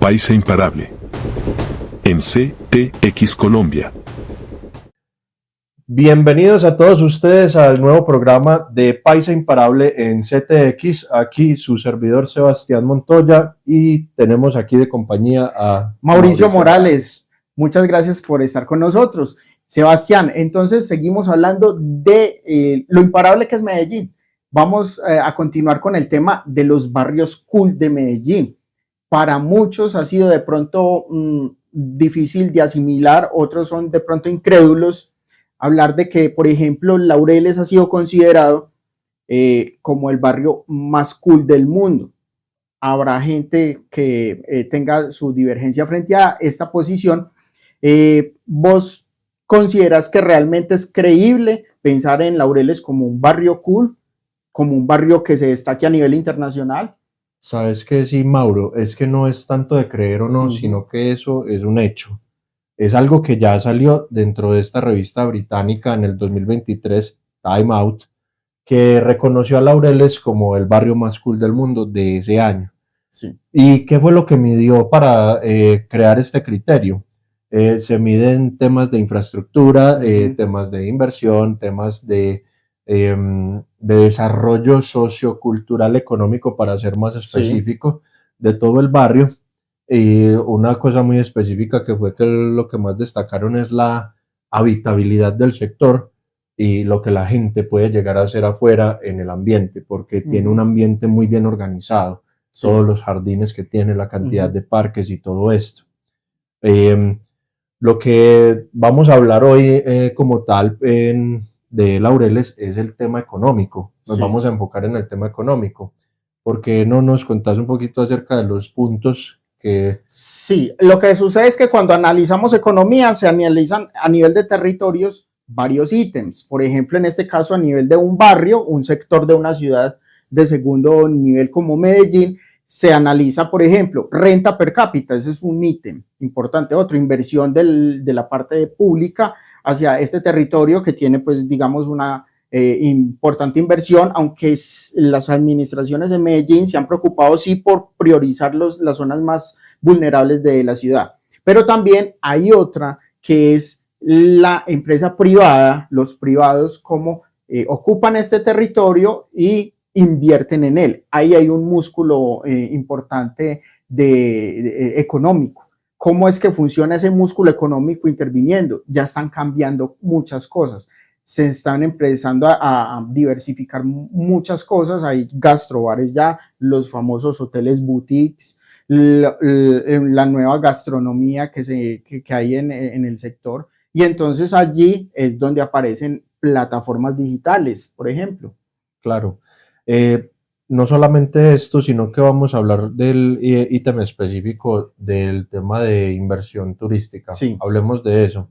Paisa Imparable. En CTX Colombia. Bienvenidos a todos ustedes al nuevo programa de Paisa Imparable en CTX. Aquí su servidor Sebastián Montoya y tenemos aquí de compañía a Mauricio Morales. Muchas gracias por estar con nosotros. Sebastián, entonces seguimos hablando de lo imparable que es Medellín. Vamos a continuar con el tema de los barrios cool de Medellín. Para muchos ha sido de pronto difícil de asimilar, otros son de pronto incrédulos. Hablar de que, por ejemplo, Laureles ha sido considerado como el barrio más cool del mundo. Habrá gente que tenga su divergencia frente a esta posición. ¿Vos consideras que realmente es creíble pensar en Laureles como un barrio cool, como un barrio que se destaque a nivel internacional? Sabes que sí, Mauro, es que no es tanto de creer o no, sino que eso es un hecho. Es algo que ya salió dentro de esta revista británica en el 2023, Time Out, que reconoció a Laureles como el barrio más cool del mundo de ese año. Sí. ¿Y qué fue lo que midió para crear este criterio? Se miden temas de infraestructura, temas de inversión, temas de desarrollo sociocultural económico, para ser más específico, de todo el barrio. Y una cosa muy específica que fue que lo que más destacaron es la habitabilidad del sector y lo que la gente puede llegar a hacer afuera en el ambiente, porque tiene un ambiente muy bien organizado, todos los jardines que tiene, la cantidad de parques y todo esto. Lo que vamos a hablar hoy como tal de Laureles es el tema económico. Nos vamos a enfocar en el tema económico. ¿Por qué no nos contás un poquito acerca de los puntos que... Sí, lo que sucede es que cuando analizamos economía se analizan a nivel de territorios varios ítems. Por ejemplo, en este caso a nivel de un barrio, un sector de una ciudad de segundo nivel como Medellín, se analiza, por ejemplo, renta per cápita, ese es un ítem importante. Otro, inversión de la parte pública hacia este territorio que tiene, pues, digamos, una importante inversión, aunque las administraciones de Medellín se han preocupado, sí, por priorizar las zonas más vulnerables de la ciudad. Pero también hay otra que es la empresa privada, los privados, como ocupan este territorio y invierten en él. Ahí hay un músculo importante económico. ¿Cómo es que funciona ese músculo económico interviniendo? Ya están cambiando muchas cosas. Se están empezando a diversificar muchas cosas. Hay gastrobares ya, los famosos hoteles boutiques, la nueva gastronomía que hay en el sector. Y entonces allí es donde aparecen plataformas digitales, por ejemplo. Claro. No solamente esto, sino que vamos a hablar del ítem específico del tema de inversión turística. Sí. Hablemos de eso.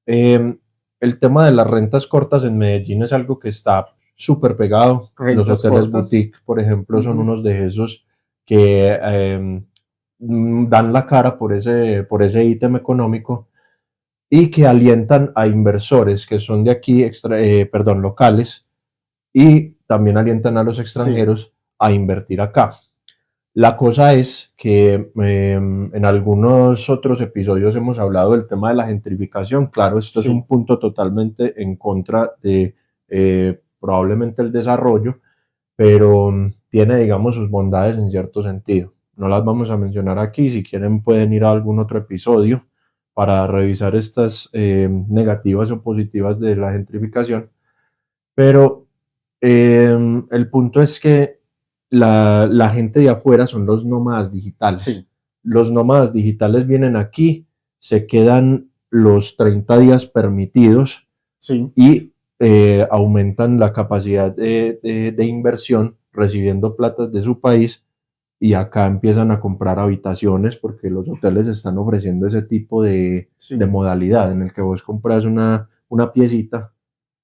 El tema de las rentas cortas en Medellín es algo que está súper pegado. Los hoteles boutique, por ejemplo, son unos de esos que dan la cara por ese ítem económico y que alientan a inversores que son de aquí, locales, y también alientan a los extranjeros a invertir acá. La cosa es que en algunos otros episodios hemos hablado del tema de la gentrificación. Claro, esto es un punto totalmente en contra de probablemente el desarrollo, pero tiene, digamos, sus bondades en cierto sentido. No las vamos a mencionar aquí. Si quieren pueden ir a algún otro episodio para revisar estas negativas o positivas de la gentrificación. Pero el punto es que la gente de afuera son los nómadas digitales. Sí. Los nómadas digitales vienen aquí, se quedan los 30 días permitidos y aumentan la capacidad de inversión recibiendo platas de su país, y acá empiezan a comprar habitaciones porque los hoteles están ofreciendo ese tipo de modalidad en el que vos compras una piecita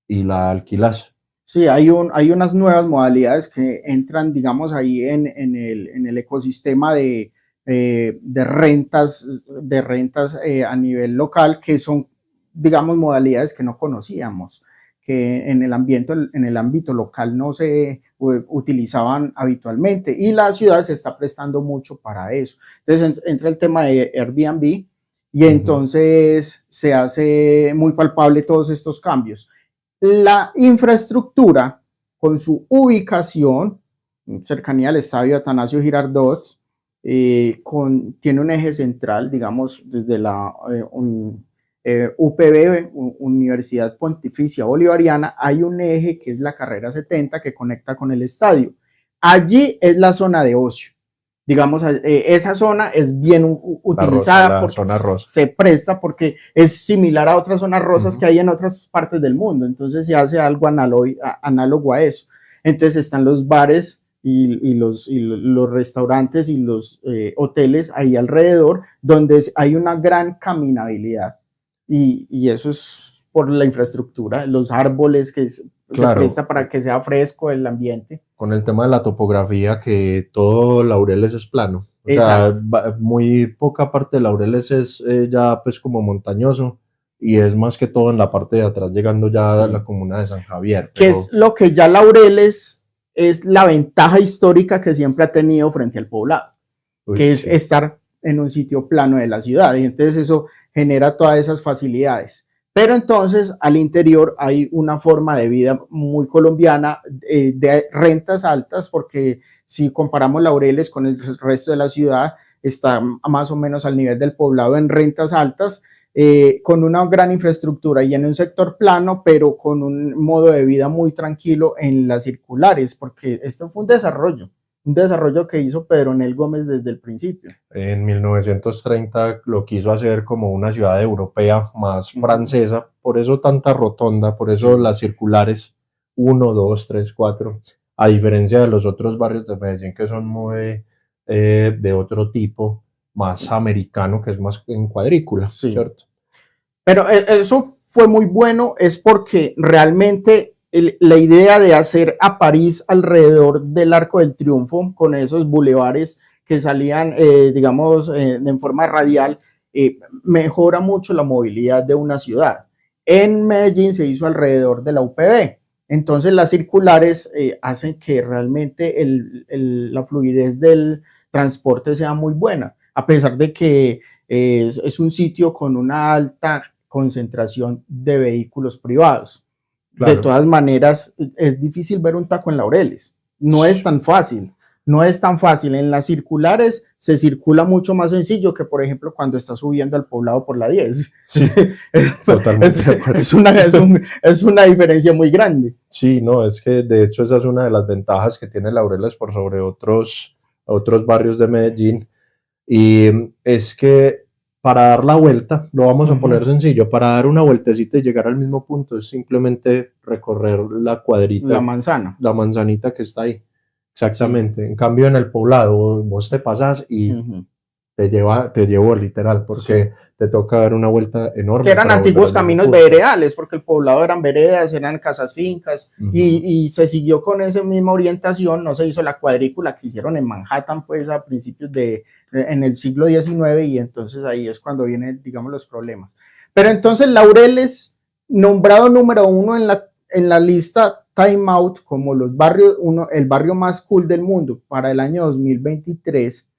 y la alquilas. Sí, hay unas nuevas modalidades que entran, digamos, ahí en el ecosistema de rentas a nivel local, que son, digamos, modalidades que no conocíamos, que en el ámbito local no se utilizaban habitualmente, y la ciudad se está prestando mucho para eso. Entonces entra el tema de Airbnb y entonces se hace muy palpable todos estos cambios. La infraestructura, con su ubicación, cercanía al estadio Atanasio Girardot, tiene un eje central, digamos, desde la UPB, Universidad Pontificia Bolivariana, hay un eje que es la carrera 70 que conecta con el estadio. Allí es la zona de ocio. Digamos, esa zona es bien utilizada porque se presta, porque es similar a otras zonas rosas que hay en otras partes del mundo. Entonces se hace algo análogo a eso. Entonces están los bares y los restaurantes y los hoteles ahí alrededor, donde hay una gran caminabilidad. Y eso es por la infraestructura, los árboles que se presta para que sea fresco el ambiente. Con el tema de la topografía, que todo Laureles es plano. O sea, muy poca parte de Laureles es ya pues como montañoso, y es más que todo en la parte de atrás, llegando ya a la comuna de San Javier. Que es lo que ya Laureles es la ventaja histórica que siempre ha tenido frente al poblado, que es estar en un sitio plano de la ciudad, y entonces eso genera todas esas facilidades. Pero entonces al interior hay una forma de vida muy colombiana, de rentas altas, porque si comparamos Laureles con el resto de la ciudad, está más o menos al nivel del poblado en rentas altas, con una gran infraestructura y en un sector plano, pero con un modo de vida muy tranquilo en las circulares, porque esto fue un desarrollo que hizo Pedronel Gómez desde el principio. En 1930 lo quiso hacer como una ciudad europea más francesa, por eso tanta rotonda, por eso las circulares 1, 2, 3, 4, a diferencia de los otros barrios de Medellín que son muy de otro tipo, más americano, que es más en cuadrícula, ¿cierto? Pero eso fue muy bueno, es porque realmente la idea de hacer a París alrededor del Arco del Triunfo, con esos bulevares que salían, digamos, en forma radial, mejora mucho la movilidad de una ciudad. En Medellín se hizo alrededor de la UPB. Entonces las circulares hacen que realmente la fluidez del transporte sea muy buena, a pesar de que es un sitio con una alta concentración de vehículos privados. Claro. De todas maneras, es difícil ver un taco en Laureles. No es tan fácil. En las circulares se circula mucho más sencillo que, por ejemplo, cuando está subiendo al poblado por la 10. Sí, totalmente. Es una diferencia muy grande. Sí, no, es que de hecho esa es una de las ventajas que tiene Laureles por sobre otros barrios de Medellín. Y es que para dar la vuelta, lo vamos a poner sencillo, para dar una vueltecita y llegar al mismo punto es simplemente recorrer la cuadrita. La manzana. La manzanita que está ahí. Exactamente. Sí. En cambio, en el poblado, vos te pasás y te llevo literal, porque te toca dar una vuelta enorme. Que eran antiguos caminos veredales, porque el poblado eran veredas, eran casas fincas, y se siguió con esa misma orientación. No se hizo la cuadrícula que hicieron en Manhattan, pues a principios en el siglo XIX, y entonces ahí es cuando vienen, digamos, los problemas. Pero entonces Laureles, nombrado número 1 en la lista Time Out como el barrio más cool del mundo para el año 2023,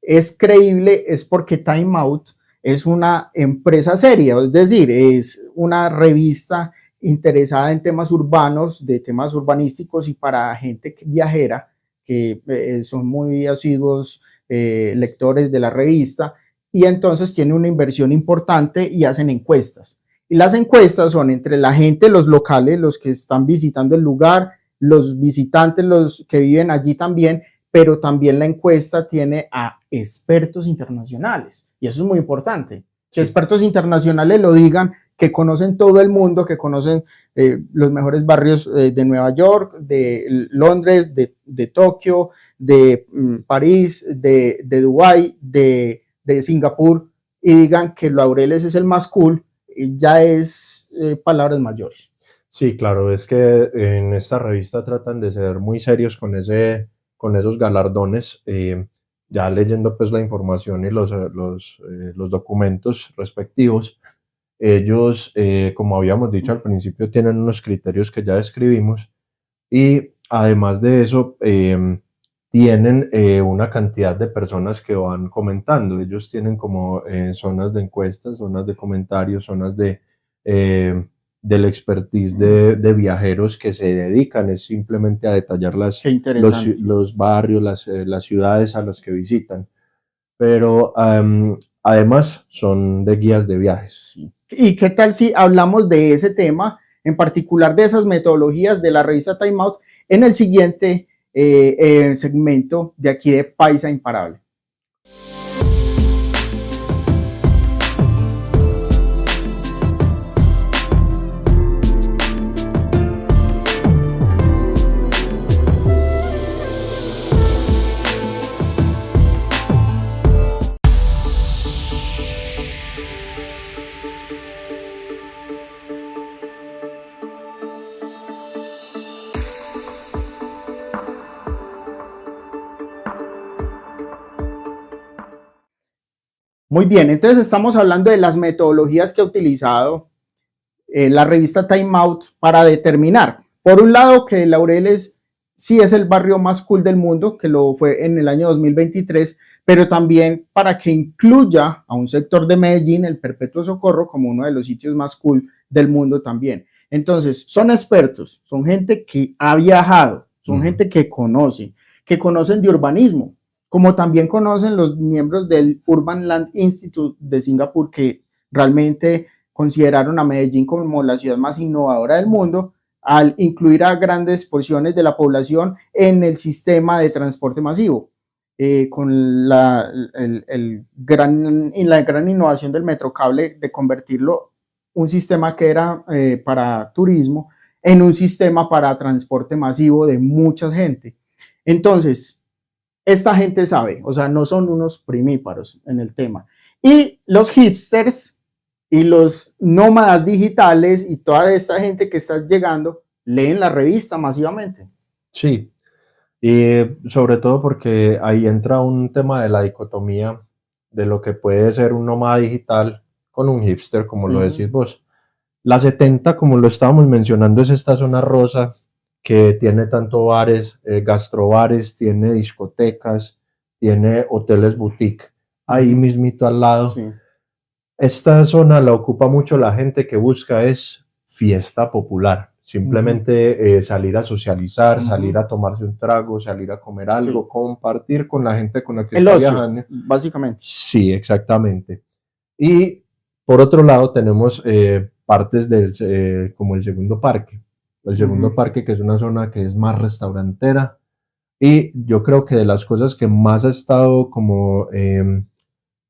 es creíble, es porque Time Out es una empresa seria, es decir, es una revista interesada en temas urbanos, de temas urbanísticos, y para gente viajera que son muy asiduos lectores de la revista, y entonces tiene una inversión importante y hacen encuestas. Y las encuestas son entre la gente, los locales, los que están visitando el lugar, los visitantes, los que viven allí también, pero también la encuesta tiene a expertos internacionales, y eso es muy importante, que expertos internacionales lo digan, que conocen todo el mundo, que conocen los mejores barrios de Nueva York, de Londres, de Tokio, de París, de Dubái, de Singapur, y digan que Laureles es el más cool, ya es palabras mayores. Sí, claro, es que en esta revista tratan de ser muy serios con esos galardones, ya leyendo pues la información y los documentos respectivos, ellos, como habíamos dicho al principio, tienen unos criterios que ya describimos y además de eso, tienen una cantidad de personas que van comentando. Ellos tienen como zonas de encuestas, zonas de comentarios, zonas del expertise de viajeros que se dedican es simplemente a detallar los barrios, las ciudades a las que visitan. Pero además son de guías de viajes. Sí. ¿Y qué tal si hablamos de ese tema, en particular de esas metodologías de la revista Time Out, en el siguiente segmento de aquí de Paisa Imparable? Muy bien, entonces estamos hablando de las metodologías que ha utilizado la revista Time Out para determinar, por un lado, que Laureles sí es el barrio más cool del mundo, que lo fue en el año 2023, pero también para que incluya a un sector de Medellín, el Perpetuo Socorro, como uno de los sitios más cool del mundo también. Entonces, son expertos, son gente que ha viajado, son gente que conocen de urbanismo, como también conocen los miembros del Urban Land Institute de Singapur, que realmente consideraron a Medellín como la ciudad más innovadora del mundo al incluir a grandes porciones de la población en el sistema de transporte masivo, con la gran innovación del Metrocable de convertirlo un sistema que era para turismo en un sistema para transporte masivo de mucha gente. Entonces, esta gente sabe, o sea, no son unos primíparos en el tema. Y los hipsters y los nómadas digitales y toda esta gente que está llegando leen la revista masivamente. Sí, y sobre todo porque ahí entra un tema de la dicotomía de lo que puede ser un nómada digital con un hipster, como lo decís vos. La 70, como lo estábamos mencionando, es esta zona rosa que tiene tanto bares, gastrobares, tiene discotecas, tiene hoteles boutique, ahí mismito al lado. Sí. Esta zona la ocupa mucho la gente que busca es fiesta popular, simplemente salir a socializar, salir a tomarse un trago, salir a comer algo, compartir con la gente con la que está viajando. Básicamente. Sí, exactamente. Y por otro lado tenemos partes del como el segundo parque. El segundo parque, que es una zona que es más restaurantera, y yo creo que de las cosas que más ha estado como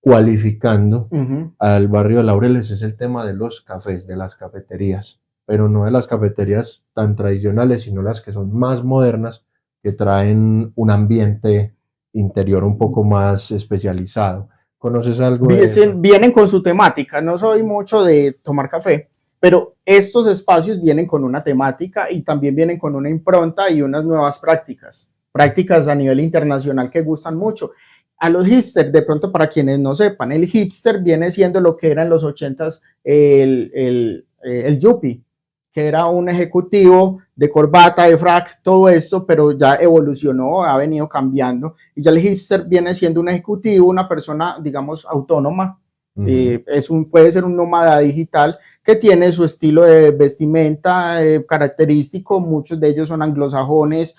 cualificando al barrio de Laureles es el tema de los cafés, de las cafeterías, pero no de las cafeterías tan tradicionales, sino las que son más modernas, que traen un ambiente interior un poco más especializado. ¿Conoces algo de eso? Vienen con su temática, no soy mucho de tomar café, pero estos espacios vienen con una temática y también vienen con una impronta y unas nuevas prácticas a nivel internacional que gustan mucho. A los hipsters, de pronto para quienes no sepan, el hipster viene siendo lo que era en los 80s el yuppie, que era un ejecutivo de corbata, de frac, todo esto, pero ya evolucionó, ha venido cambiando, y ya el hipster viene siendo un ejecutivo, una persona, digamos, autónoma. Puede ser un nómada digital que tiene su estilo de vestimenta característico, muchos de ellos son anglosajones,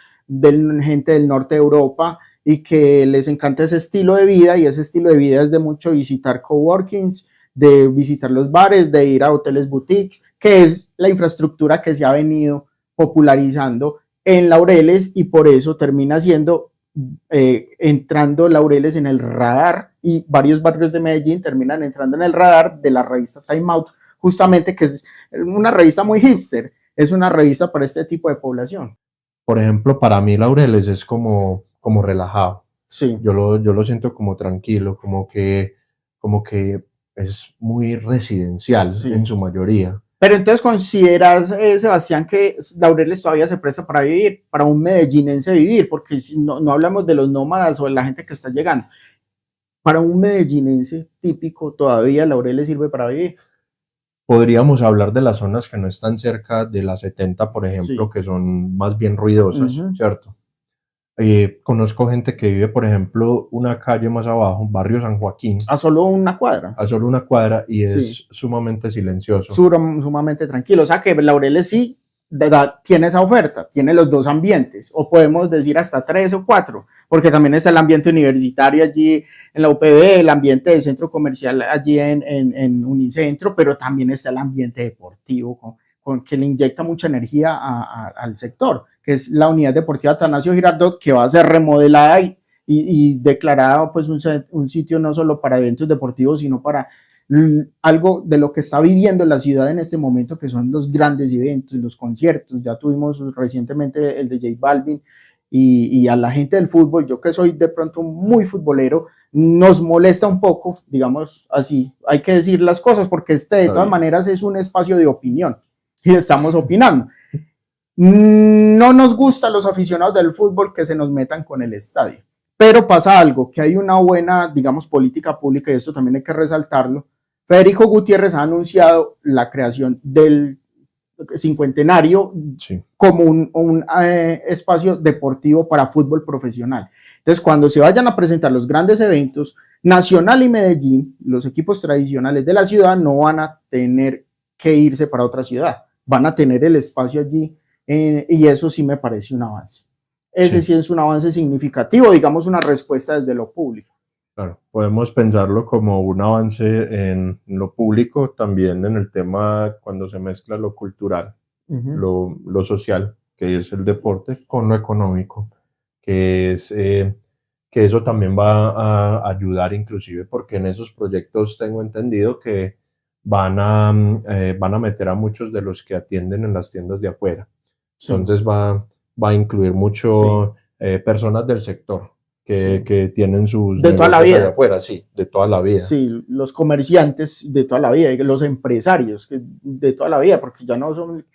gente del norte de Europa, y que les encanta ese estilo de vida, y ese estilo de vida es de mucho visitar coworkings, de visitar los bares, de ir a hoteles boutiques, que es la infraestructura que se ha venido popularizando en Laureles, y por eso termina siendo entrando Laureles en el radar, y varios barrios de Medellín terminan entrando en el radar de la revista Time Out, justamente, que es una revista muy hipster, es una revista para este tipo de población. Por ejemplo, para mí Laureles es como relajado. Sí. Yo lo siento como tranquilo, como que es muy residencial en su mayoría. Pero entonces consideras, Sebastián, que Laureles todavía se presta para vivir, para un medellinense vivir, porque si no hablamos de los nómadas o de la gente que está llegando. Para un medellinense típico, todavía Laureles sirve para vivir. Podríamos hablar de las zonas que no están cerca de la 70, por ejemplo, Sí. que son más bien ruidosas, ¿cierto? Conozco gente que vive, por ejemplo, una calle más abajo, barrio San Joaquín, A solo una cuadra. a solo una cuadra y Sí. es sumamente silencioso. Sumamente tranquilo. O sea que Laureles sí tiene esa oferta, tiene los dos ambientes, o podemos decir hasta 3 o 4, porque también está el ambiente universitario allí en la UPB, el ambiente del centro comercial allí en Unicentro, pero también está el ambiente deportivo que le inyecta mucha energía al sector, que es la unidad deportiva Atanasio Girardot, que va a ser remodelada y declarada pues un sitio no solo para eventos deportivos, sino para algo de lo que está viviendo la ciudad en este momento, que son los grandes eventos, los conciertos. Ya tuvimos recientemente el de J Balvin, y a la gente del fútbol, yo que soy de pronto muy futbolero, nos molesta un poco, digamos así, hay que decir las cosas, porque de todas maneras es un espacio de opinión y estamos opinando. No nos gusta a los aficionados del fútbol que se nos metan con el estadio, pero pasa algo, que hay una buena, digamos, política pública, y esto también hay que resaltarlo. Federico Gutiérrez ha anunciado la creación del cincuentenario, sí, como un espacio deportivo para fútbol profesional. Entonces, cuando se vayan a presentar los grandes eventos, Nacional y Medellín, los equipos tradicionales de la ciudad, no van a tener que irse para otra ciudad, van a tener el espacio allí, y eso sí me parece un avance. Ese sí es un avance significativo, digamos, una respuesta desde lo público. Claro, podemos pensarlo como un avance en lo público, también en el tema cuando se mezcla lo cultural, lo social, que es el deporte, con lo económico, que es que eso también va a ayudar, inclusive porque en esos proyectos tengo entendido que van a meter a muchos de los que atienden en las tiendas de afuera. Sí. Entonces va a incluir mucho personas del sector. Que tienen sus de toda la vida de afuera, sí, de toda la vida. Sí, los comerciantes de toda la vida, los empresarios de toda la vida, porque ya no son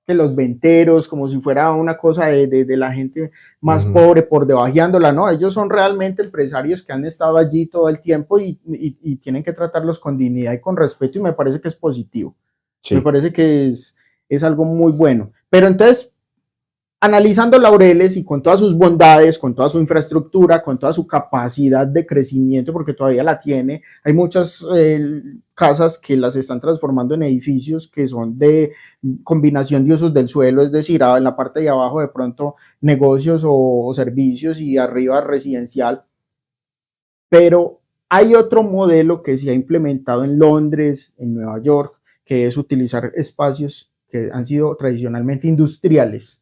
que los venteros, como si fuera una cosa de la gente más pobre por debajeándola, no, ellos son realmente empresarios que han estado allí todo el tiempo y tienen que tratarlos con dignidad y con respeto, y me parece que es positivo. Sí. Me parece que es algo muy bueno. Pero entonces, analizando Laureles y con todas sus bondades, con toda su infraestructura, con toda su capacidad de crecimiento, porque todavía la tiene, hay muchas casas que las están transformando en edificios que son de combinación de usos del suelo, es decir, en la parte de abajo de pronto negocios o servicios y arriba residencial, pero hay otro modelo que se ha implementado en Londres, en Nueva York, que es utilizar espacios que han sido tradicionalmente industriales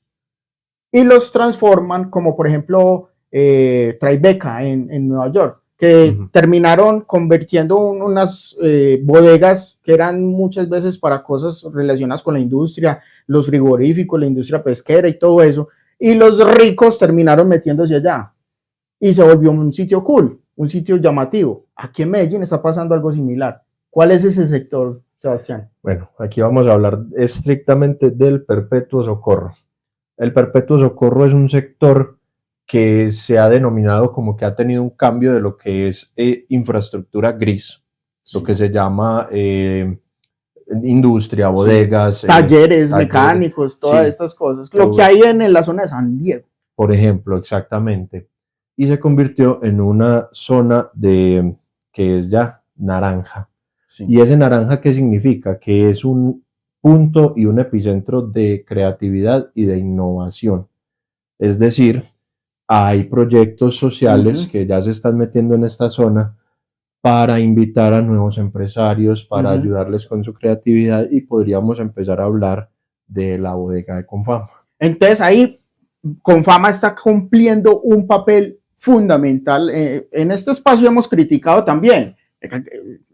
y los transforman, como por ejemplo Tribeca en Nueva York, que terminaron convirtiendo unas bodegas que eran muchas veces para cosas relacionadas con la industria, los frigoríficos, la industria pesquera y todo eso, y los ricos terminaron metiéndose allá y se volvió un sitio cool, un sitio llamativo. Aquí en Medellín está pasando algo similar. ¿Cuál es ese sector, Sebastián? Bueno, aquí vamos a hablar estrictamente del Perpetuo Socorro. El Perpetuo Socorro es un sector que se ha denominado como que ha tenido un cambio de lo que es infraestructura gris, sí, lo que se llama industria, bodegas, sí, talleres mecánicos, todas sí, estas cosas, lo que hay en la zona de San Diego. Por ejemplo, exactamente. Y se convirtió en una zona que es ya naranja. Sí. ¿Y ese naranja qué significa? Que es un punto y un epicentro de creatividad y de innovación. Es decir, hay proyectos sociales que ya se están metiendo en esta zona para invitar a nuevos empresarios, para ayudarles con su creatividad, y podríamos empezar a hablar de la bodega de Confama. Entonces ahí Confama está cumpliendo un papel fundamental. En este espacio hemos criticado también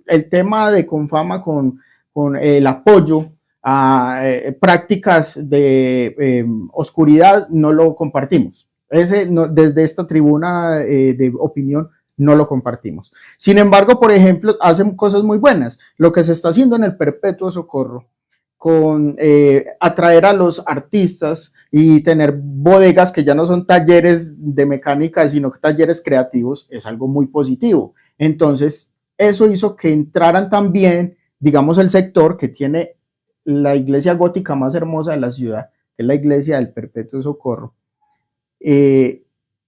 el tema de Confama con el apoyo a prácticas de oscuridad, no lo compartimos. Desde esta tribuna de opinión no lo compartimos. Sin embargo, por ejemplo, hacen cosas muy buenas. Lo que se está haciendo en el Perpetuo Socorro con atraer a los artistas y tener bodegas que ya no son talleres de mecánica, sino talleres creativos, es algo muy positivo. Entonces, eso hizo que entraran también digamos, el sector que tiene la iglesia gótica más hermosa de la ciudad, que es la iglesia del Perpetuo Socorro,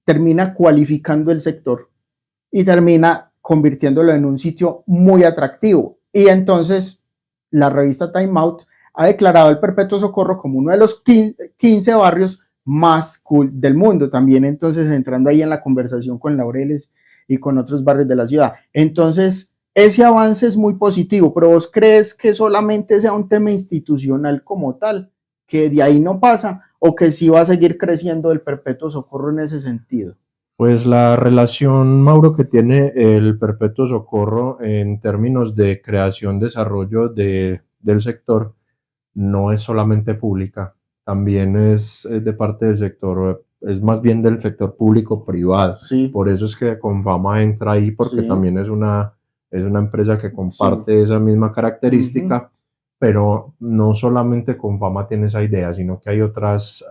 termina cualificando el sector y termina convirtiéndolo en un sitio muy atractivo. Y entonces la revista Time Out ha declarado el Perpetuo Socorro como uno de los 15 barrios más cool del mundo. También entonces entrando ahí en la conversación con Laureles y con otros barrios de la ciudad. Entonces ese avance es muy positivo, pero ¿vos crees que solamente sea un tema institucional como tal, que de ahí no pasa, o que sí va a seguir creciendo el Perpetuo Socorro en ese sentido? Pues la relación, Mauro, que tiene el Perpetuo Socorro en términos de creación, desarrollo del sector, no es solamente pública, también es de parte del sector, es más bien del sector público-privado. Sí. Por eso es que Confama entra ahí, porque Sí. también es una empresa que comparte esa misma característica, pero no solamente Confama tiene esa idea, sino que hay otras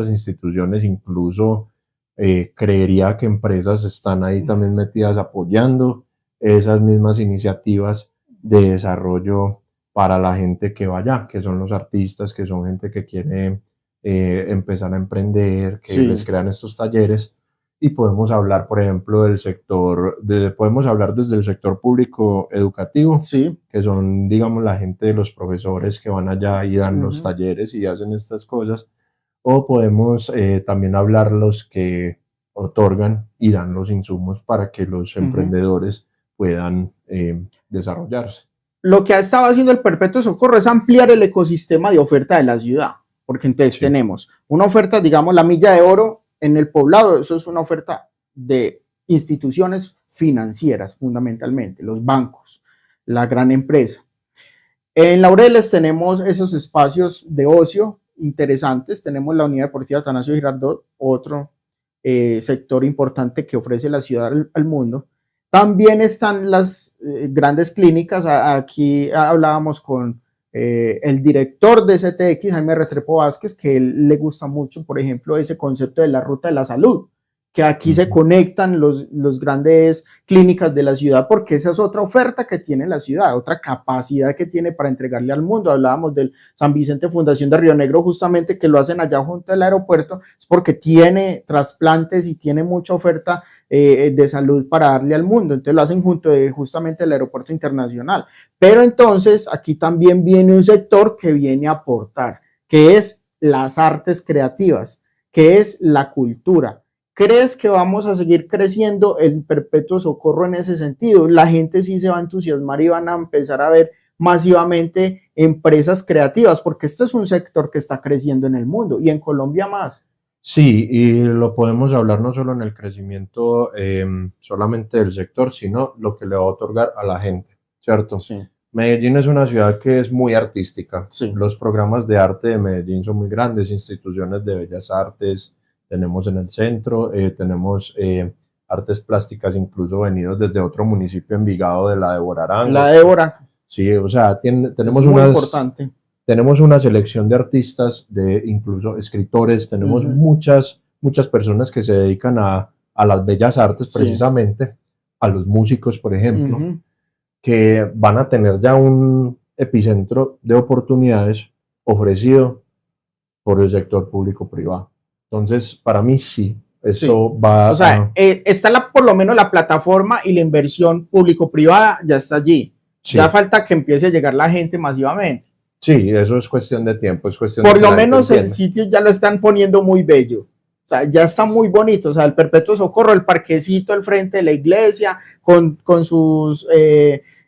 instituciones, incluso creería que empresas están ahí también metidas apoyando esas mismas iniciativas de desarrollo para la gente que va allá, que son los artistas, que son gente que quiere empezar a emprender, que les crean estos talleres. Y podemos hablar, por ejemplo, del sector, podemos hablar desde el sector público educativo, que son, digamos, la gente de los profesores que van allá y dan los talleres y hacen estas cosas, o podemos también hablar los que otorgan y dan los insumos para que los emprendedores puedan desarrollarse. Lo que ha estado haciendo el Perpetuo Socorro es ampliar el ecosistema de oferta de la ciudad, porque entonces tenemos una oferta, digamos, la Milla de Oro en el Poblado, eso es una oferta de instituciones financieras fundamentalmente, los bancos, la gran empresa. En Laureles tenemos esos espacios de ocio interesantes, tenemos la Unidad Deportiva Atanasio Girardot, otro sector importante que ofrece la ciudad al mundo. También están las grandes clínicas. Aquí hablábamos con el director de CTX, Jaime Restrepo Vázquez, que él le gusta mucho, por ejemplo, ese concepto de la ruta de la salud, que aquí se conectan los grandes clínicas de la ciudad, porque esa es otra oferta que tiene la ciudad, otra capacidad que tiene para entregarle al mundo. Hablábamos del San Vicente Fundación de Río Negro, justamente, que lo hacen allá junto al aeropuerto, es porque tiene trasplantes y tiene mucha oferta de salud para darle al mundo. Entonces lo hacen junto justamente el aeropuerto internacional. Pero entonces aquí también viene un sector que viene a aportar, que es las artes creativas, que es la cultura. ¿Crees que vamos a seguir creciendo el Perpetuo Socorro en ese sentido? La gente sí se va a entusiasmar y van a empezar a ver masivamente empresas creativas, porque este es un sector que está creciendo en el mundo y en Colombia más. Sí, y lo podemos hablar no solo en el crecimiento solamente del sector, sino lo que le va a otorgar a la gente, ¿cierto? Sí. Medellín es una ciudad que es muy artística. Sí. Los programas de arte de Medellín son muy grandes, instituciones de bellas artes tenemos en el centro, tenemos artes plásticas incluso venidos desde otro municipio, Envigado, de la Débora Arango. La Débora. Sí, o sea, tenemos tenemos una selección de artistas, de incluso escritores, tenemos muchas personas que se dedican a las bellas artes, precisamente, a los músicos, por ejemplo, que van a tener ya un epicentro de oportunidades ofrecido por el sector público-privado. Entonces, para mí sí, esto va... O sea, está por lo menos la plataforma y la inversión público-privada ya está allí. Sí. Ya falta que empiece a llegar la gente masivamente. Sí, eso es cuestión de tiempo, es cuestión por lo menos el sitio ya lo están poniendo muy bello. O sea, ya está muy bonito. O sea, el Perpetuo Socorro, el parquecito al frente de la iglesia, con sus...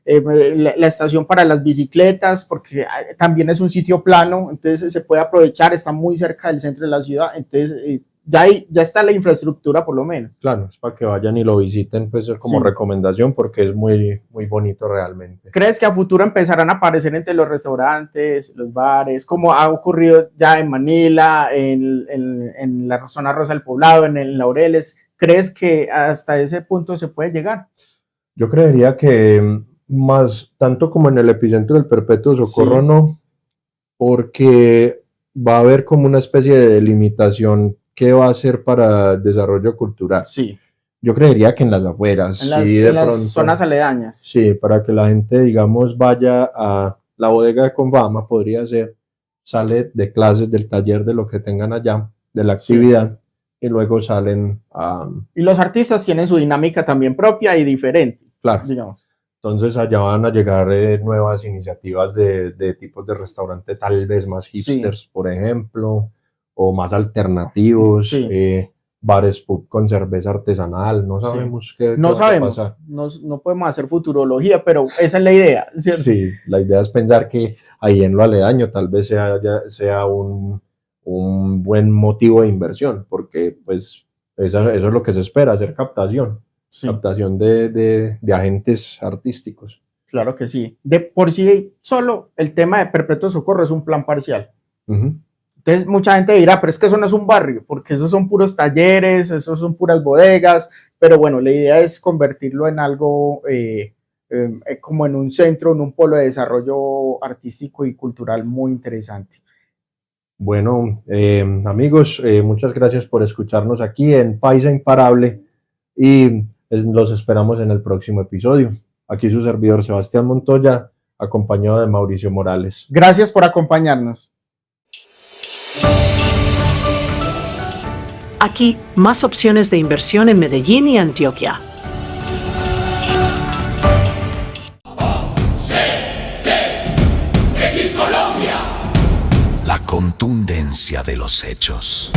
la estación para las bicicletas, porque también es un sitio plano, entonces se puede aprovechar, está muy cerca del centro de la ciudad, entonces ya está la infraestructura por lo menos. Claro, es para que vayan y lo visiten, pues como recomendación, porque es muy, muy bonito realmente. ¿Crees que a futuro empezarán a aparecer entre los restaurantes, los bares, como ha ocurrido ya en Manila, en la zona rosa del Poblado, en Laureles? ¿Crees que hasta ese punto se puede llegar? Yo creería que más tanto como en el epicentro del Perpetuo Socorro, no, porque va a haber como una especie de delimitación que va a ser para desarrollo cultural. Sí. Yo creería que en las afueras, En las, sí, de en las pronto. zonas aledañas. Sí, para que la gente, digamos, vaya a la bodega de Confama, podría ser, sale de clases, del taller, de lo que tengan allá, de la actividad, y luego salen a... Y los artistas tienen su dinámica también propia y diferente, Claro. digamos. Entonces allá van a llegar nuevas iniciativas de tipos de restaurante tal vez más hipsters, por ejemplo, o más alternativos, bares pub con cerveza artesanal, no sabemos qué No va a sabemos, pasar. no podemos hacer futurología, pero esa es la idea, ¿cierto? Sí, la idea es pensar que ahí en lo aledaño tal vez sea un buen motivo de inversión, porque pues eso es lo que se espera, hacer captación. Captación de agentes artísticos. Claro que sí. De por sí solo el tema de Perpetuo Socorro es un plan parcial. Entonces mucha gente dirá, pero es que eso no es un barrio, porque esos son puros talleres, esos son puras bodegas, pero bueno, la idea es convertirlo en algo como en un centro, en un polo de desarrollo artístico y cultural muy interesante. Bueno, amigos, muchas gracias por escucharnos aquí en Paisa Imparable y los esperamos en el próximo episodio. Aquí su servidor Sebastián Montoya, acompañado de Mauricio Morales. Gracias por acompañarnos. Aquí, más opciones de inversión en Medellín y Antioquia. CTX Colombia. La contundencia de los hechos.